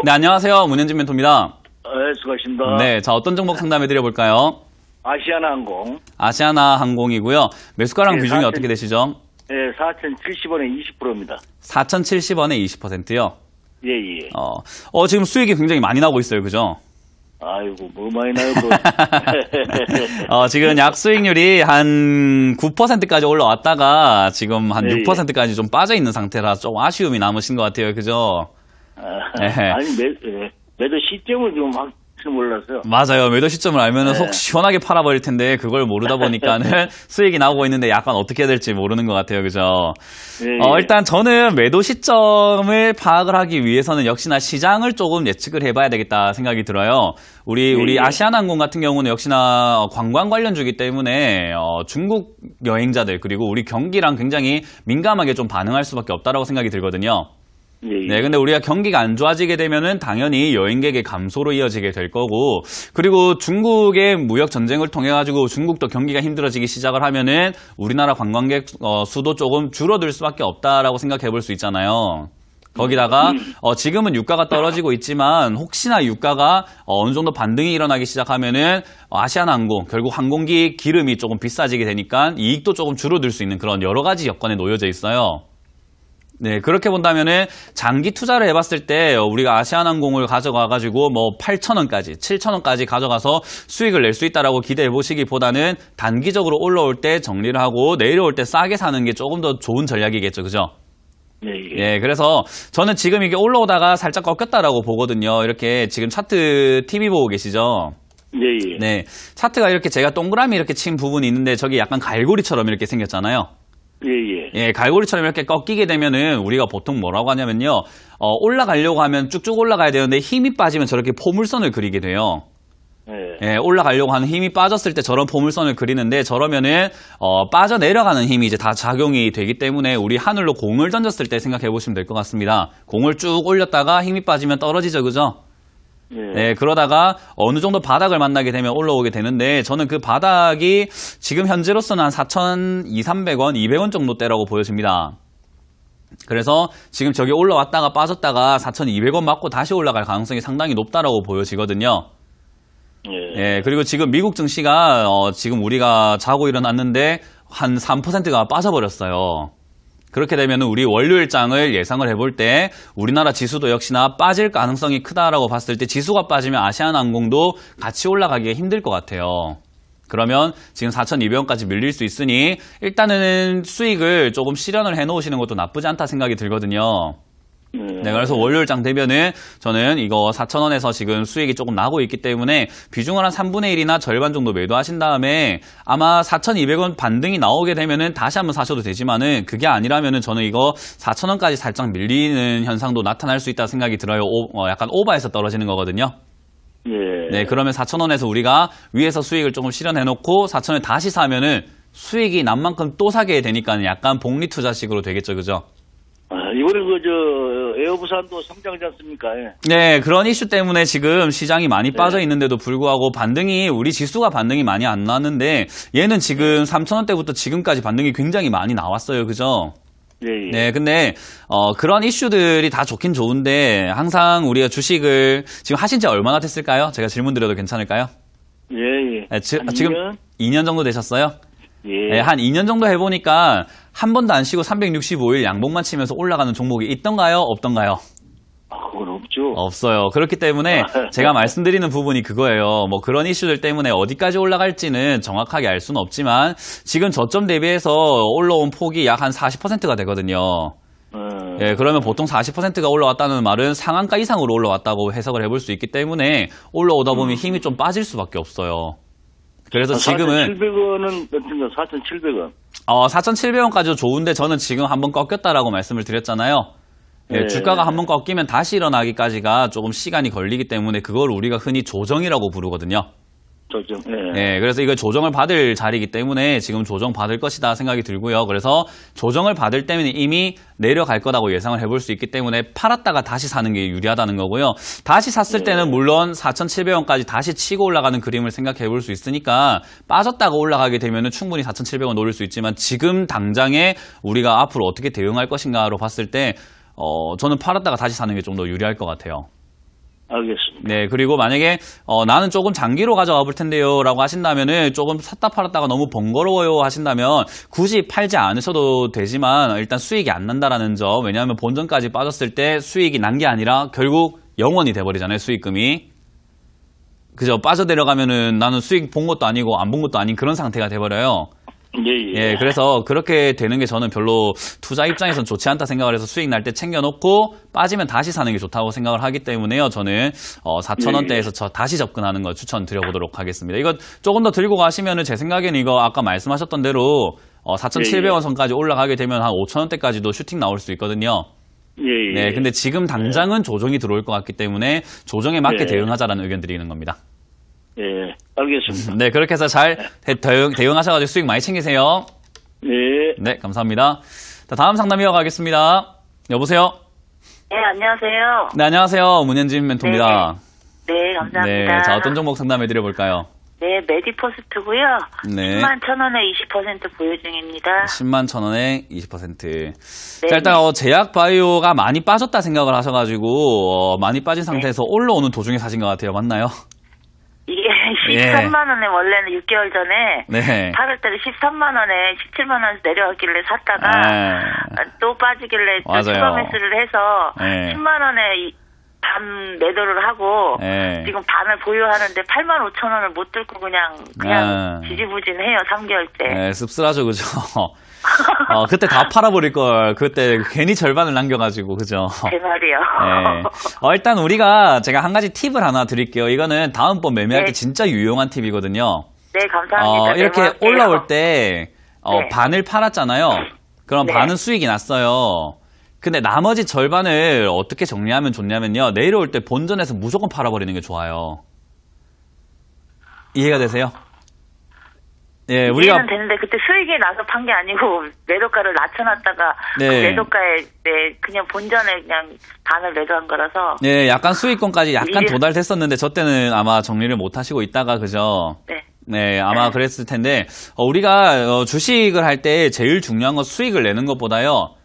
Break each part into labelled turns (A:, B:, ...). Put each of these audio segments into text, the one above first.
A: 네, 안녕하세요. 문현진 멘토입니다.
B: 네, 수고하십니다.
A: 네, 자, 어떤 종목 상담해 드려볼까요?
B: 아시아나항공.
A: 아시아나항공이고요. 매수가랑
B: 네,
A: 비중이
B: 4,000
A: 어떻게 되시죠?
B: 네, 4,070원에 20%입니다.
A: 4,070원에 20%요?
B: 예, 예.
A: 지금 수익이 굉장히 많이 나고 있어요. 그죠?
B: 아이고, 뭐 많이 나요, 그.
A: 지금 약 수익률이 한 9%까지 올라왔다가 지금 한
B: 네,
A: 6%까지 좀 빠져 있는 상태라 좀 아쉬움이 남으신 것 같아요. 그죠? 네.
B: 아니, 매도 시점을 좀 확 몰랐어요.
A: 맞아요. 매도 시점을 알면
B: 네.
A: 속 시원하게 팔아버릴 텐데 그걸 모르다 보니까는 수익이 나오고 있는데 약간 어떻게 해야 될지 모르는 것 같아요. 그죠?
B: 예, 예.
A: 일단 저는 매도 시점을 파악을 하기 위해서는 역시나 시장을 조금 예측을 해봐야 되겠다 생각이 들어요. 우리
B: 예.
A: 아시아나항공 같은 경우는 역시나 관광 관련주기 때문에 중국 여행자들 그리고 우리 경기랑 굉장히 민감하게 좀 반응할 수밖에 없다라고 생각이 들거든요.
B: 예, 예.
A: 네, 근데 우리가 경기가 안 좋아지게 되면은 당연히 여행객의 감소로 이어지게 될 거고, 그리고 중국의 무역 전쟁을 통해 가지고 중국도 경기가 힘들어지기 시작을 하면은 우리나라 관광객 수도 조금 줄어들 수밖에 없다라고 생각해 볼 수 있잖아요. 거기다가 지금은 유가가 떨어지고 있지만 혹시나 유가가 어느 정도 반등이 일어나기 시작하면은 아시아나항공 결국 항공기 기름이 조금 비싸지게 되니까 이익도 조금 줄어들 수 있는 그런 여러 가지 여건에 놓여져 있어요. 네, 그렇게 본다면은 장기 투자를 해봤을 때 우리가 아시아나항공을 가져가가지고 뭐 8,000원까지, 7,000원까지 가져가서 수익을 낼 수 있다라고 기대해 보시기보다는 단기적으로 올라올 때 정리를 하고 내려올 때 싸게 사는 게 조금 더 좋은 전략이겠죠, 그죠?
B: 예, 예.
A: 예, 그래서 저는 지금 이게 올라오다가 살짝 꺾였다라고 보거든요. 이렇게 지금 차트 TV 보고 계시죠?
B: 예, 예.
A: 네, 차트가 이렇게 제가 동그라미 이렇게 친 부분이 있는데 저기 약간 갈고리처럼 이렇게 생겼잖아요.
B: 예, 예.
A: 예, 갈고리처럼 이렇게 꺾이게 되면은 우리가 보통 뭐라고 하냐면요. 올라가려고 하면 쭉쭉 올라가야 되는데 힘이 빠지면 저렇게 포물선을 그리게 돼요.
B: 예.
A: 예, 올라가려고 하는 힘이 빠졌을 때 저런 포물선을 그리는데 저러면은 빠져내려가는 힘이 이제 다 작용이 되기 때문에 우리 하늘로 공을 던졌을 때 생각해 보시면 될 것 같습니다. 공을 쭉 올렸다가 힘이 빠지면 떨어지죠, 그죠?
B: 예.
A: 네, 그러다가 어느 정도 바닥을 만나게 되면 올라오게 되는데 저는 그 바닥이 지금 현재로서는 한 4,200-300원, 200원 정도대라고 보여집니다. 그래서 지금 저기 올라왔다가 빠졌다가 4,200원 맞고 다시 올라갈 가능성이 상당히 높다라고 보여지거든요.
B: 예.
A: 예, 그리고 지금 미국 증시가 지금 우리가 자고 일어났는데 한 3%가 빠져버렸어요. 그렇게 되면 우리 월요일장을 예상을 해볼 때 우리나라 지수도 역시나 빠질 가능성이 크다라고 봤을 때 지수가 빠지면 아시아나항공도 같이 올라가기가 힘들 것 같아요. 그러면 지금 4,200원까지 밀릴 수 있으니 일단은 수익을 조금 실현을 해놓으시는 것도 나쁘지 않다 생각이 들거든요. 네, 그래서 월요일장 되면은 저는 이거 4,000원에서 지금 수익이 조금 나고 있기 때문에 비중을 한 3분의 1이나 절반 정도 매도하신 다음에 아마 4,200원 반등이 나오게 되면은 다시 한번 사셔도 되지만은 그게 아니라면은 저는 이거 4,000원까지 살짝 밀리는 현상도 나타날 수 있다 생각이 들어요. 약간 오버해서 떨어지는 거거든요.
B: 예.
A: 네, 그러면 4,000원에서 우리가 위에서 수익을 조금 실현해놓고 4,000원에 다시 사면은 수익이 난 만큼 또 사게 되니까 약간 복리 투자식으로 되겠죠, 그죠?
B: 이번에 에어부산도 성장하지 않습니까? 예.
A: 네, 그런 이슈 때문에 지금 시장이 많이 빠져 있는데도 불구하고 우리 지수가 반등이 많이 안 나왔는데 얘는 지금 3,000원대부터 지금까지 반등이 굉장히 많이 나왔어요. 그죠?
B: 예, 예.
A: 네, 근데 그런 이슈들이 다 좋긴 좋은데 항상 우리가 주식을 지금 하신 지 얼마나 됐을까요? 제가 질문 드려도 괜찮을까요?
B: 예, 예.
A: 네, 지금 2년 정도 되셨어요?
B: 예.
A: 네, 한 2년 정도 해보니까 한 번도 안 쉬고 365일 양봉만 치면서 올라가는 종목이 있던가요? 없던가요?
B: 그건 없죠.
A: 없어요. 그렇기 때문에 제가 말씀드리는 부분이 그거예요. 뭐 그런 이슈들 때문에 어디까지 올라갈지는 정확하게 알 수는 없지만 지금 저점 대비해서 올라온 폭이 약 한 40%가 되거든요. 예, 그러면 보통 40%가 올라왔다는 말은 상한가 이상으로 올라왔다고 해석을 해볼 수 있기 때문에 올라오다 보면 힘이 좀 빠질 수밖에 없어요. 그래서 지금은
B: 4,700원은 어떤가? 4,700원.
A: 4,700원까지도 좋은데 저는 지금 한번 꺾였다라고 말씀을 드렸잖아요. 예,
B: 네.
A: 주가가 한번 꺾이면 다시 일어나기까지가 조금 시간이 걸리기 때문에 그걸 우리가 흔히 조정이라고 부르거든요.
B: 조정.
A: 예, 그래서 이거 조정을 받을 자리이기 때문에 지금 조정 받을 것이다 생각이 들고요. 그래서 조정을 받을 때면 이미 내려갈 거라고 예상을 해볼 수 있기 때문에 팔았다가 다시 사는 게 유리하다는 거고요. 다시 샀을 때는 물론 4,700원까지 다시 치고 올라가는 그림을 생각해 볼 수 있으니까 빠졌다가 올라가게 되면 충분히 4,700원 노릴 수 있지만 지금 당장에 우리가 앞으로 어떻게 대응할 것인가로 봤을 때 저는 팔았다가 다시 사는 게 좀 더 유리할 것 같아요.
B: 알겠습니다.
A: 네, 그리고 만약에 나는 조금 장기로 가져가 볼 텐데요라고 하신다면은 조금 샀다 팔았다가 너무 번거로워요 하신다면 굳이 팔지 않으셔도 되지만 일단 수익이 안 난다라는 점. 왜냐하면 본전까지 빠졌을 때 수익이 난 게 아니라 결국 영원이 돼버리잖아요, 수익금이. 그죠? 빠져내려가면은 나는 수익 본 것도 아니고 안 본 것도 아닌 그런 상태가 돼버려요. 예, 그래서 그렇게 되는 게 저는 별로 투자 입장에선 좋지 않다 생각을 해서 수익 날 때 챙겨놓고 빠지면 다시 사는 게 좋다고 생각을 하기 때문에요. 저는 4,000원대에서 다시 접근하는 거 추천드려보도록 하겠습니다. 이거 조금 더 들고 가시면은 제 생각에는 이거 아까 말씀하셨던 대로 4,700원 선까지 올라가게 되면 한 5,000원대까지도 슈팅 나올 수 있거든요. 네, 근데 지금 당장은 조정이 들어올 것 같기 때문에 조정에 맞게 대응하자라는 의견 드리는 겁니다.
B: 예, 알겠습니다.
A: 네, 그렇게 해서 잘 대응하셔가지고 수익 많이 챙기세요.
B: 네.
A: 네, 감사합니다. 자, 다음 상담 이어가겠습니다. 여보세요?
C: 네, 안녕하세요.
A: 네, 안녕하세요. 문현진 멘토입니다.
C: 네, 감사합니다.
A: 네, 자, 어떤 종목 상담해드려볼까요?
C: 네, 메디포스트고요.
A: 네.
C: 10만 1,000원에 20% 보유 중입니다.
A: 10만 1,000원에 20%.
C: 네.
A: 자, 일단 제약 바이오가 많이 빠졌다 생각을 하셔가지고 많이 빠진 상태에서 올라오는 도중에 사신 것 같아요. 맞나요?
C: 이게 13만 원에 원래는 6개월 전에
A: 네.
C: 8월달에 13만 원에 17만 원에서 내려왔길래 샀다가 또 빠지길래 또
A: 맞아요.
C: 추가 매수를 해서
A: 네.
C: 10만 원에 반 매도를 하고
A: 네.
C: 지금 반을 보유하는데 8만 5천 원을 못 들고 그냥 지지부진해요. 3개월째.
A: 네, 씁쓸하죠, 그죠? 그때 다 팔아버릴 걸, 그때 괜히 절반을 남겨가지고, 그죠?
C: 제 말이요.
A: 네. 일단 우리가 제가 한 가지 팁을 하나 드릴게요. 이거는 다음번 매매할 때 진짜 유용한 팁이거든요.
C: 네, 감사합니다.
A: 이렇게
C: 메모할게요.
A: 올라올 때,
C: 네.
A: 반을 팔았잖아요. 그럼
C: 네.
A: 반은 수익이 났어요. 근데 나머지 절반을 어떻게 정리하면 좋냐면요. 내려올 때 본전에서 무조건 팔아버리는 게 좋아요. 이해가 되세요? 예, 우리가
C: 이해는 되는데 그때 수익이 나서 판 게 아니고 매도가를 낮춰놨다가
A: 네.
C: 그 매도가에 그냥 본전에 그냥 반을 매도한 거라서
A: 네, 약간 수익권까지 약간
C: 이해-
A: 도달됐었는데 저 때는 아마 정리를 못 하시고 있다가 그죠?
C: 네.
A: 네, 아마 그랬을 텐데 우리가 주식을 할 때 제일 중요한 건 수익을 내는 것보다요.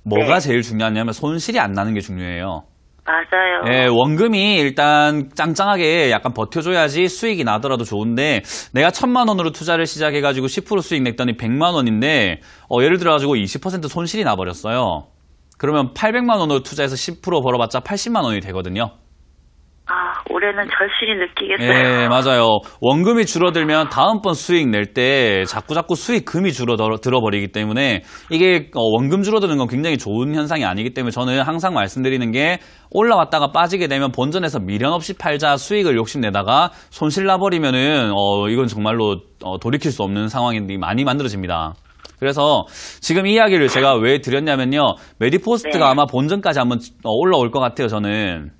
A: 뭐가
C: 네.
A: 제일 중요하냐면 손실이 안 나는 게 중요해요.
C: 맞아요.
A: 예, 원금이 일단 짱짱하게 약간 버텨줘야지 수익이 나더라도 좋은데 내가 1,000만 원으로 투자를 시작해가지고 10% 수익 냈더니 100만 원인데 예를 들어가지고 20% 손실이 나버렸어요. 그러면 800만 원으로 투자해서 10% 벌어봤자 80만 원이 되거든요.
C: 올해는 절실히 느끼겠어요.
A: 네, 맞아요. 원금이 줄어들면 다음번 수익 낼 때 자꾸 수익금이 줄어들어버리기 때문에 이게 원금 줄어드는 건 굉장히 좋은 현상이 아니기 때문에 저는 항상 말씀드리는 게 올라왔다가 빠지게 되면 본전에서 미련 없이 팔자 수익을 욕심내다가 손실 나버리면은 이건 정말로 돌이킬 수 없는 상황이 많이 만들어집니다. 그래서 지금 이 이야기를 제가 왜 드렸냐면요. 메디포스트가
C: 네.
A: 아마 본전까지 한번 올라올 것 같아요, 저는.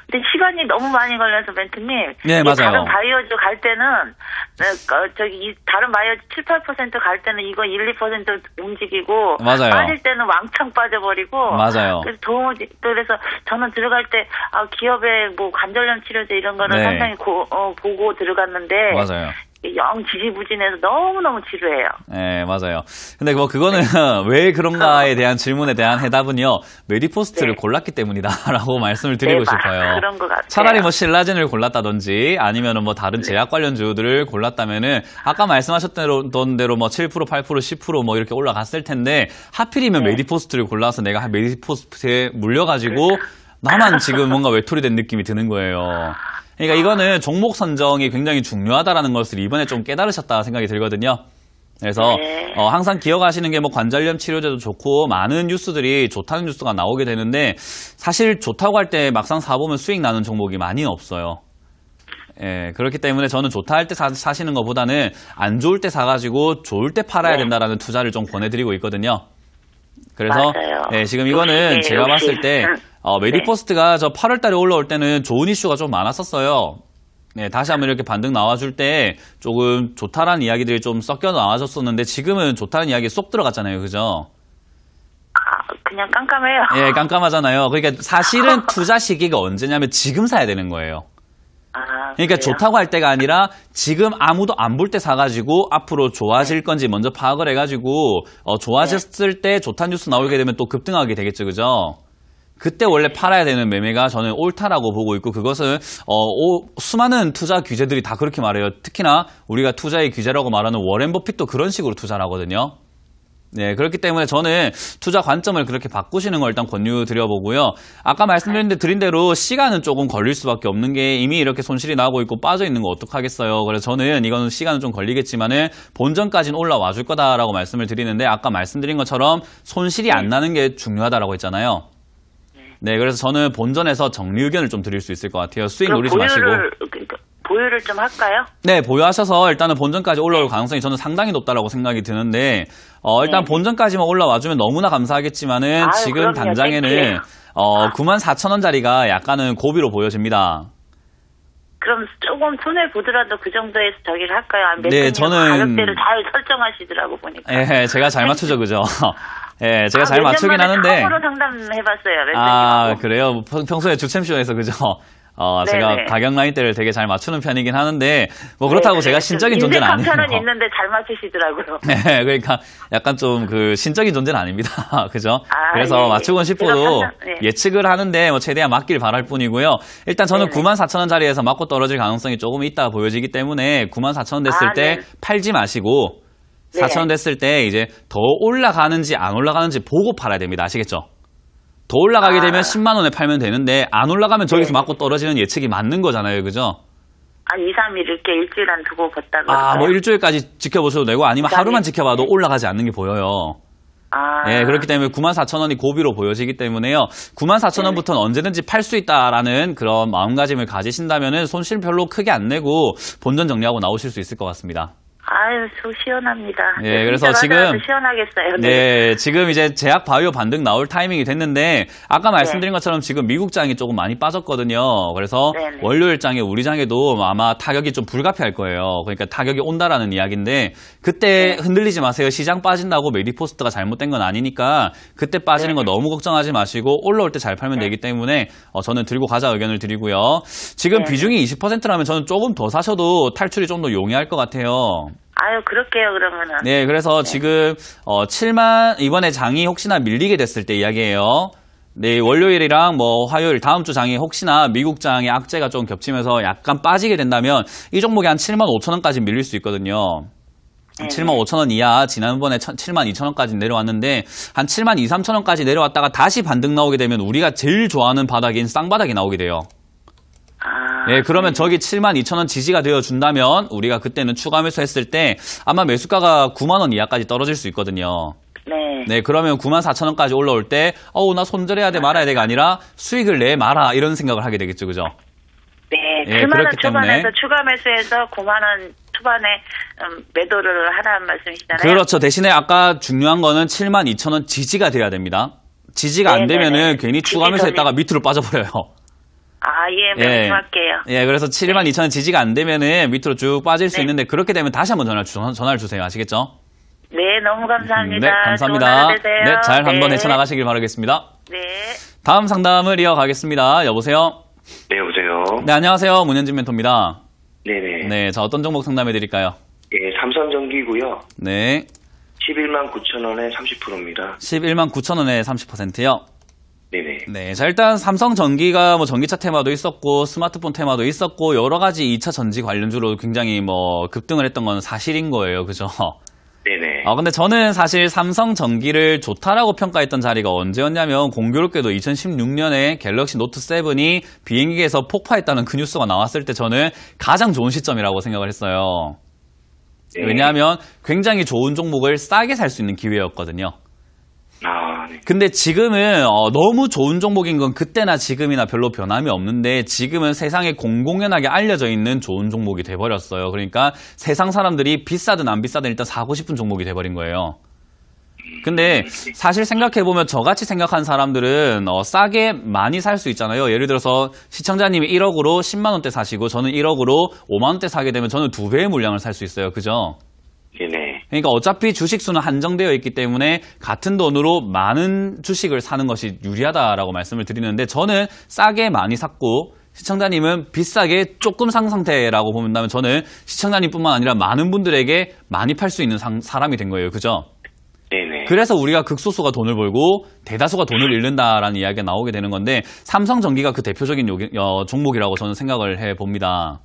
C: 근데 시간이 너무 많이 걸려서 멘트님.
A: 네, 맞아요.
C: 다른 바이오즈 갈 때는 다른 바이오즈 7, 8% 갈 때는 이거 1, 2% 움직이고
A: 맞아요.
C: 빠질 때는 왕창 빠져버리고.
A: 맞아요.
C: 그래서 그래서 저는 들어갈 때 기업의 뭐 관절염 치료제 이런 거는
A: 네.
C: 상당히 보고 들어갔는데
A: 맞아요.
C: 영 지지부진해서 너무너무 지루해요.
A: 네, 맞아요. 근데 그거는 왜 그런가에 대한 질문에 대한 해답은요. 메디포스트를
C: 네.
A: 골랐기 때문이다라고 말씀을 드리고
C: 네,
A: 싶어요.
C: 그런 것 같아요.
A: 차라리 뭐 신라젠을 골랐다든지 아니면은 뭐 다른 제약 관련주들을 골랐다면은 아까 말씀하셨던 대로 뭐 7%, 8%, 10% 뭐 이렇게 올라갔을 텐데 하필이면
C: 네.
A: 메디포스트를 골라서 내가 메디포스트에 물려가지고 나만 지금 뭔가 외톨이 된 느낌이 드는 거예요. 그러니까 이거는 종목 선정이 굉장히 중요하다라는 것을 이번에 좀 깨달으셨다 생각이 들거든요. 그래서
C: 네.
A: 항상 기억하시는 게 뭐 관절염 치료제도 좋고 많은 뉴스들이 좋다는 뉴스가 나오게 되는데 사실 좋다고 할 때 막상 사보면 수익 나는 종목이 많이 없어요. 예, 그렇기 때문에 저는 좋다 할 때 사시는 것보다는 안 좋을 때 사가지고 좋을 때 팔아야 된다라는 투자를 좀 권해드리고 있거든요. 그래서
C: 맞아요.
A: 예, 지금 이거는
C: 역시,
A: 제가
C: 역시.
A: 봤을 때 메디포스트가 저 8월 달에 올라올 때는 좋은 이슈가 좀 많았었어요. 네, 다시 한번 이렇게 반등 나와줄 때 조금 좋다라는 이야기들이 좀 섞여 나와줬었는데 지금은 좋다는 이야기 쏙 들어갔잖아요. 그죠?
C: 그냥 깜깜해요.
A: 예, 깜깜하잖아요. 그러니까 사실은 투자 시기가 언제냐면 지금 사야 되는 거예요. 그러니까
C: 그래요?
A: 좋다고 할 때가 아니라 지금 아무도 안 볼 때 사가지고 앞으로 좋아질 건지 먼저 파악을 해가지고 좋아졌을 때 좋다는 뉴스 나오게 되면 또 급등하게 되겠죠. 그죠? 그때 원래 팔아야 되는 매매가 저는 옳다라고 보고 있고 그것은 수많은 투자 규제들이 다 그렇게 말해요. 특히나 우리가 투자의 규제라고 말하는 워렌 버핏도 그런 식으로 투자를 하거든요. 네, 그렇기 때문에 저는 투자 관점을 그렇게 바꾸시는 걸 일단 권유드려보고요. 아까 말씀드린 대로 시간은 조금 걸릴 수밖에 없는 게 이미 이렇게 손실이 나고 있고 빠져 있는 거 어떡하겠어요. 그래서 저는 이거는 시간은 좀 걸리겠지만은 본전까지는 올라와 줄 거다라고 말씀을 드리는데 아까 말씀드린 것처럼 손실이 안 나는 게 중요하다라고 했잖아요. 네, 그래서 저는 본전에서 정리 의견을 좀 드릴 수 있을 것 같아요. 수익 노리지 마시고.
C: 보유를 좀 할까요?
A: 네, 보유하셔서 일단은 본전까지 올라올 가능성이 저는 상당히 높다라고 생각이 드는데, 일단 본전까지만 올라와주면 너무나 감사하겠지만은 지금
C: 그럼요.
A: 단장에는 94,000원짜리가 약간은 고비로 보여집니다.
C: 그럼 조금 손해 보더라도 그 정도에서 저기를 할까요?
A: 네, 저는
C: 가격대를 잘 설정하시더라고 보니까.
A: 예, 제가 잘 맞추죠, 그죠? 예, 제가 잘 맞추긴 하는데.
C: 처음으로 상담해봤어요.
A: 그래요? 평소에 주챔쇼에서 그죠? 제가
C: 네네.
A: 가격 라인대를 되게 잘 맞추는 편이긴 하는데, 뭐 그렇다고 제가 신적인 존재는 아니에요.
C: 인생 감사는 있는데 잘 맞추시더라고요.
A: 네, 그러니까 약간 좀 그 신적인 존재는 아닙니다. 그죠? 그래서
C: 예.
A: 맞추고 싶어도
C: 예.
A: 예측을 하는데 뭐 최대한 맞길 바랄 뿐이고요. 일단 저는 94,000원짜리에서 맞고 떨어질 가능성이 조금 있다 보여지기 때문에 94,000원 됐을 때 팔지 마시고 4,000원 됐을 때 이제 더 올라가는지 안 올라가는지 보고 팔아야 됩니다. 아시겠죠? 더 올라가게 되면 10만 원에 팔면 되는데 안 올라가면 저기서 맞고 떨어지는 예측이 맞는 거잖아요. 그죠?
C: 한 2, 3일 이렇게 일주일 안 두고 봤다가.
A: 뭐 일주일까지 지켜보셔도 되고 아니면 하루만 지켜봐도 올라가지 않는 게 보여요. 네, 그렇기 때문에 94,000원이 고비로 보여지기 때문에요. 94,000원부터는 언제든지 팔 수 있다라는 그런 마음가짐을 가지신다면은 손실 별로 크게 안 내고 본전 정리하고 나오실 수 있을 것 같습니다.
C: 아유, 속 시원합니다.
A: 네, 그래서 지금
C: 시원하겠어요.
A: 네, 지금 이제 제약 바이오 반등 나올 타이밍이 됐는데 아까 말씀드린 것처럼 지금 미국 장이 조금 많이 빠졌거든요. 그래서
C: 네네.
A: 월요일 장에 우리 장에도 아마 타격이 좀 불가피할 거예요. 그러니까 타격이 온다라는 이야기인데 그때 흔들리지 마세요. 시장 빠진다고 메디포스트가 잘못된 건 아니니까 그때 빠지는 거 너무 걱정하지 마시고 올라올 때 잘 팔면 되기 때문에 저는 들고 가자 의견을 드리고요. 지금 비중이 20%라면 저는 조금 더 사셔도 탈출이 좀 더 용이할 것 같아요.
C: 아유, 그럴게요, 그러면은.
A: 네, 그래서 지금 7만 이번에 장이 혹시나 밀리게 됐을 때 이야기예요. 네, 월요일이랑 뭐 화요일 다음 주 장이 혹시나 미국 장의 악재가 좀 겹치면서 약간 빠지게 된다면 이 종목이 한 7만 5천 원까지 밀릴 수 있거든요. 7만 5천 원 이하 지난번에 7만 2천 원까지 내려왔는데 한 7만 2, 3천 원까지 내려왔다가 다시 반등 나오게 되면 우리가 제일 좋아하는 바닥인 쌍바닥이 나오게 돼요. 예, 그러면 저기 7만 2천 원 지지가 되어준다면 우리가 그때는 추가 매수했을 때 아마 매수가가 9만 원 이하까지 떨어질 수 있거든요. 네, 그러면 9만 4천 원까지 올라올 때 나 손절해야 돼 말아야 돼가 아니라 수익을 내 마라 이런 생각을 하게 되겠죠, 그죠?
C: 네,
A: 예,
C: 7만 원
A: 그렇기
C: 초반에서
A: 때문에.
C: 추가 매수해서 9만 원 초반에 매도를 하라는 말씀이시잖아요.
A: 그렇죠. 대신에 아까 중요한 거는 7만 2천 원 지지가 돼야 됩니다. 지지가 안 되면은 괜히 추가 매수했다가 밑으로 빠져버려요.
C: 명심할게요.
A: 예, 그래서 7만 2천 원 지지가 안 되면은 밑으로 쭉 빠질 수 있는데 그렇게 되면 다시 한번 전화를 주세요. 아시겠죠?
C: 네, 너무 감사합니다.
A: 네, 감사합니다.
C: 좋은 하루 되세요.
A: 네, 잘 한번 헤쳐나가시길 바라겠습니다.
C: 네.
A: 다음 상담을 이어가겠습니다. 여보세요?
B: 네, 여보세요.
A: 네, 안녕하세요. 문현진 멘토입니다.
B: 네네.
A: 네, 자, 어떤 종목 상담해 드릴까요?
B: 예, 삼성전기고요.
A: 네,
B: 11만 9천 원에 30%입니다.
A: 11만 9천 원에 30%요.
B: 네네.
A: 네, 자, 일단 삼성전기가 뭐 전기차 테마도 있었고 스마트폰 테마도 있었고 여러 가지 2차 전지 관련주로 굉장히 뭐 급등을 했던 건 사실인 거예요. 그죠?
B: 네네.
A: 근데 저는 사실 삼성전기를 좋다라고 평가했던 자리가 언제였냐면 공교롭게도 2016년에 갤럭시 노트 7이 비행기에서 폭파했다는 그 뉴스가 나왔을 때 저는 가장 좋은 시점이라고 생각을 했어요.
B: 네.
A: 왜냐하면 굉장히 좋은 종목을 싸게 살 수 있는 기회였거든요.
B: 네.
A: 근데 지금은 너무 좋은 종목인 건 그때나 지금이나 별로 변함이 없는데 지금은 세상에 공공연하게 알려져 있는 좋은 종목이 돼버렸어요. 그러니까 세상 사람들이 비싸든 안 비싸든 일단 사고 싶은 종목이 돼버린 거예요. 근데 사실 생각해보면 저같이 생각한 사람들은 싸게 많이 살 수 있잖아요. 예를 들어서 시청자님이 1억으로 10만 원대 사시고 저는 1억으로 5만 원대 사게 되면 저는 2배의 물량을 살 수 있어요. 그죠?
B: 네네.
A: 그러니까 어차피 주식수는 한정되어 있기 때문에 같은 돈으로 많은 주식을 사는 것이 유리하다라고 말씀을 드리는데 저는 싸게 많이 샀고 시청자님은 비싸게 조금 산 상태라고 보면 저는 시청자님뿐만 아니라 많은 분들에게 많이 팔 수 있는 사람이 된 거예요. 그죠?
B: 네네.
A: 그래서 우리가 극소수가 돈을 벌고 대다수가 돈을 잃는다라는 이야기가 나오게 되는 건데 삼성전기가 그 대표적인 종목이라고 저는 생각을 해봅니다.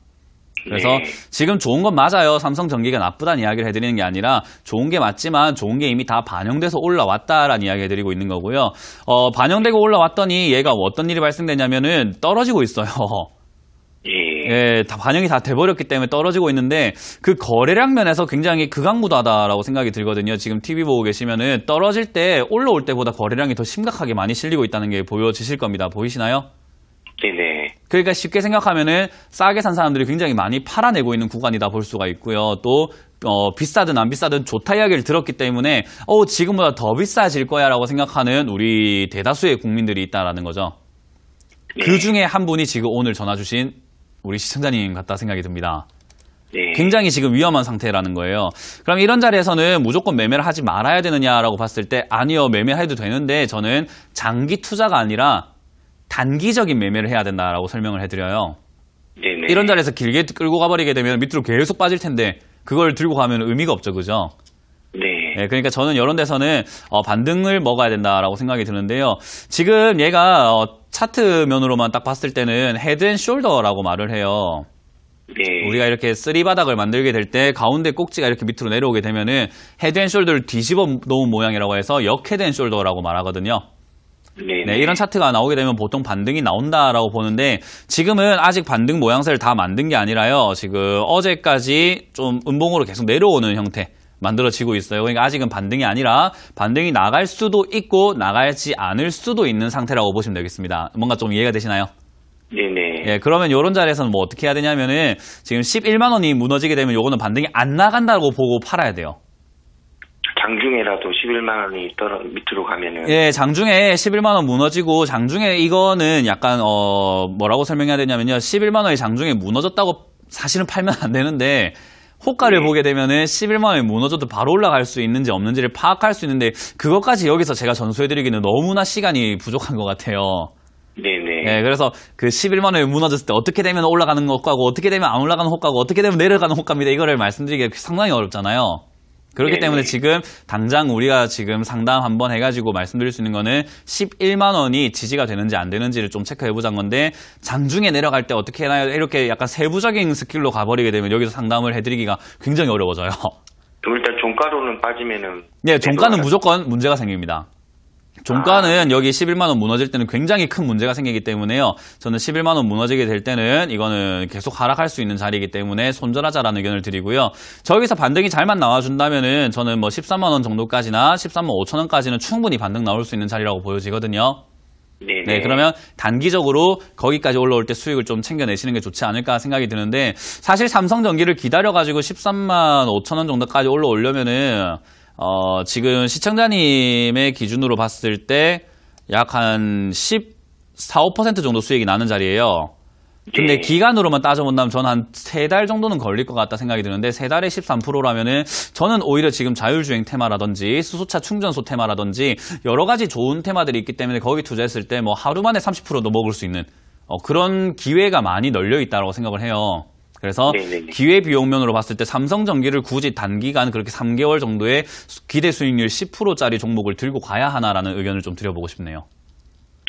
A: 그래서
B: 네.
A: 지금 좋은 건 맞아요. 삼성전기가 나쁘다는 이야기를 해드리는 게 아니라 좋은 게 맞지만 좋은 게 이미 다 반영돼서 올라왔다라는 이야기 해드리고 있는 거고요. 반영되고 올라왔더니 얘가 어떤 일이 발생되냐면은 떨어지고 있어요. 예, 다 반영이 다 돼버렸기 때문에 떨어지고 있는데 그 거래량 면에서 굉장히 극악무도하다라고 생각이 들거든요. 지금 TV 보고 계시면은 떨어질 때 올라올 때보다 거래량이 더 심각하게 많이 실리고 있다는 게 보여지실 겁니다. 보이시나요?
B: 네네.
A: 그러니까 쉽게 생각하면은 싸게 산 사람들이 굉장히 많이 팔아내고 있는 구간이다 볼 수가 있고요. 또 비싸든 안 비싸든 좋다 이야기를 들었기 때문에 지금보다 더 비싸질 거야라고 생각하는 우리 대다수의 국민들이 있다라는 거죠.
B: 네.
A: 그 중에 한 분이 지금 오늘 전화 주신 우리 시청자님 같다 생각이 듭니다.
B: 네.
A: 굉장히 지금 위험한 상태라는 거예요. 그럼 이런 자리에서는 무조건 매매를 하지 말아야 되느냐라고 봤을 때 아니요, 매매해도 되는데 저는 장기 투자가 아니라 단기적인 매매를 해야 된다라고 설명을 해드려요.
B: 네네.
A: 이런 자리에서 길게 끌고 가버리게 되면 밑으로 계속 빠질 텐데 그걸 들고 가면 의미가 없죠, 그죠?
B: 네.
A: 그러니까 저는 이런 데서는 반등을 먹어야 된다라고 생각이 드는데요. 지금 얘가 차트 면으로만 딱 봤을 때는 헤드 앤 숄더라고 말을 해요.
B: 네.
A: 우리가 이렇게 쓰리바닥을 만들게 될 때 가운데 꼭지가 이렇게 밑으로 내려오게 되면은 헤드 앤 숄더를 뒤집어 놓은 모양이라고 해서 역 헤드 앤 숄더라고 말하거든요.
B: 네네.
A: 네, 이런 차트가 나오게 되면 보통 반등이 나온다라고 보는데 지금은 아직 반등 모양새를 다 만든 게 아니라요. 지금 어제까지 좀 음봉으로 계속 내려오는 형태 만들어지고 있어요. 그러니까 아직은 반등이 아니라 반등이 나갈 수도 있고 나가지 않을 수도 있는 상태라고 보시면 되겠습니다. 뭔가 좀 이해가 되시나요?
B: 네네.
A: 예, 그러면 이런 자리에서는 뭐 어떻게 해야 되냐면은 지금 11만 원이 무너지게 되면 요거는 반등이 안 나간다고 보고 팔아야 돼요.
B: 장중에라도 11만 원이 밑으로 가면은.
A: 예, 장중에 11만 원 무너지고 장중에 이거는 약간 뭐라고 설명해야 되냐면요. 11만 원이 장중에 무너졌다고 사실은 팔면 안 되는데 호가를 보게 되면은 11만 원이 무너져도 바로 올라갈 수 있는지 없는지를 파악할 수 있는데 그것까지 여기서 제가 전수해드리기는 너무나 시간이 부족한 것 같아요.
B: 네네.
A: 네, 그래서 그 11만 원이 무너졌을 때 어떻게 되면 올라가는 호가고 어떻게 되면 안 올라가는 호가고 어떻게 되면 내려가는 호가입니다. 이거를 말씀드리기가 상당히 어렵잖아요. 그렇기
B: 네네.
A: 때문에 지금 당장 우리가 지금 상담 한번 해가지고 말씀드릴 수 있는 거는 11만 원이 지지가 되는지 안 되는지를 좀 체크해보자는 건데 장중에 내려갈 때 어떻게 해나요? 이렇게 약간 세부적인 스킬로 가버리게 되면 여기서 상담을 해드리기가 굉장히 어려워져요.
B: 그럼 일단 종가로는 빠지면은.
A: 네, 종가는 무조건 문제가 생깁니다. 종가는 여기 11만 원 무너질 때는 굉장히 큰 문제가 생기기 때문에요. 저는 11만 원 무너지게 될 때는 이거는 계속 하락할 수 있는 자리이기 때문에 손절하자라는 의견을 드리고요. 저기서 반등이 잘만 나와준다면은 저는 뭐 13만 원 정도까지나 13만 5천 원까지는 충분히 반등 나올 수 있는 자리라고 보여지거든요.
B: 네네.
A: 네, 그러면 단기적으로 거기까지 올라올 때 수익을 좀 챙겨내시는 게 좋지 않을까 생각이 드는데 사실 삼성전기를 기다려가지고 13만 5천 원 정도까지 올라오려면은 지금 시청자님의 기준으로 봤을 때 약 한 14, 5% 정도 수익이 나는 자리예요. 근데
B: 네.
A: 기간으로만 따져본다면 저는 한 3달 정도는 걸릴 것 같다 생각이 드는데 3달에 13%라면은 저는 오히려 지금 자율주행 테마라든지 수소차 충전소 테마라든지 여러 가지 좋은 테마들이 있기 때문에 거기 투자했을 때 뭐 하루 만에 30%도 먹을 수 있는 그런 기회가 많이 널려 있다고 생각을 해요. 그래서
B: 네네.
A: 기회비용면으로 봤을 때 삼성전기를 굳이 단기간 그렇게 3개월 정도의 기대 수익률 10%짜리 종목을 들고 가야 하나라는 의견을 좀 드려보고 싶네요.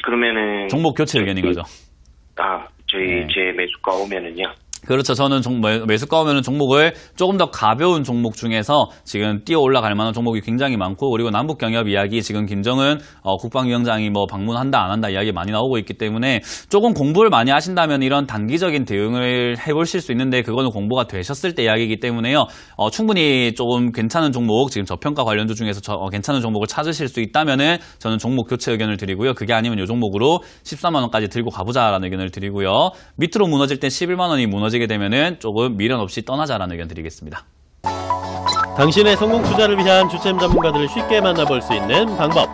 B: 그러면은.
A: 종목 교체 의견인 거죠.
B: 저희 제 매수가 오면은요.
A: 그렇죠. 저는 매수가 오면은 종목을 조금 더 가벼운 종목 중에서 지금 뛰어 올라갈 만한 종목이 굉장히 많고 그리고 남북 경협 이야기 지금 김정은 국방위원장이 뭐 방문한다 안 한다 이야기 많이 나오고 있기 때문에 조금 공부를 많이 하신다면 이런 단기적인 대응을 해보실 수 있는데 그거는 공부가 되셨을 때 이야기이기 때문에요. 충분히 조금 괜찮은 종목 지금 저평가 관련주 중에서 괜찮은 종목을 찾으실 수 있다면은 저는 종목 교체 의견을 드리고요. 그게 아니면 이 종목으로 14만 원까지 들고 가보자라는 의견을 드리고요. 밑으로 무너질 때 11만 원이 무너지게 되면은 조금 미련 없이 떠나자라는 의견 드리겠습니다.
D: 당신의 성공 투자를 위한 주템 전문가들을 쉽게 만나볼 수 있는 방법.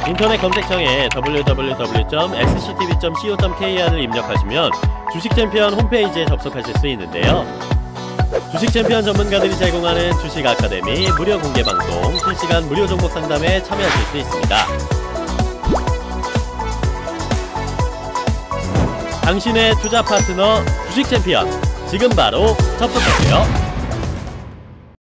D: 인터넷 검색창에 www.sctv.co.kr을 입력하시면 주식챔피언 홈페이지에 접속하실 수 있는데요. 주식챔피언 전문가들이 제공하는 주식 아카데미 무료 공개 방송, 실시간 무료 종목 상담에 참여하실 수 있습니다. 당신의 투자 파트너 주식챔피언, 지금 바로 접속하세요.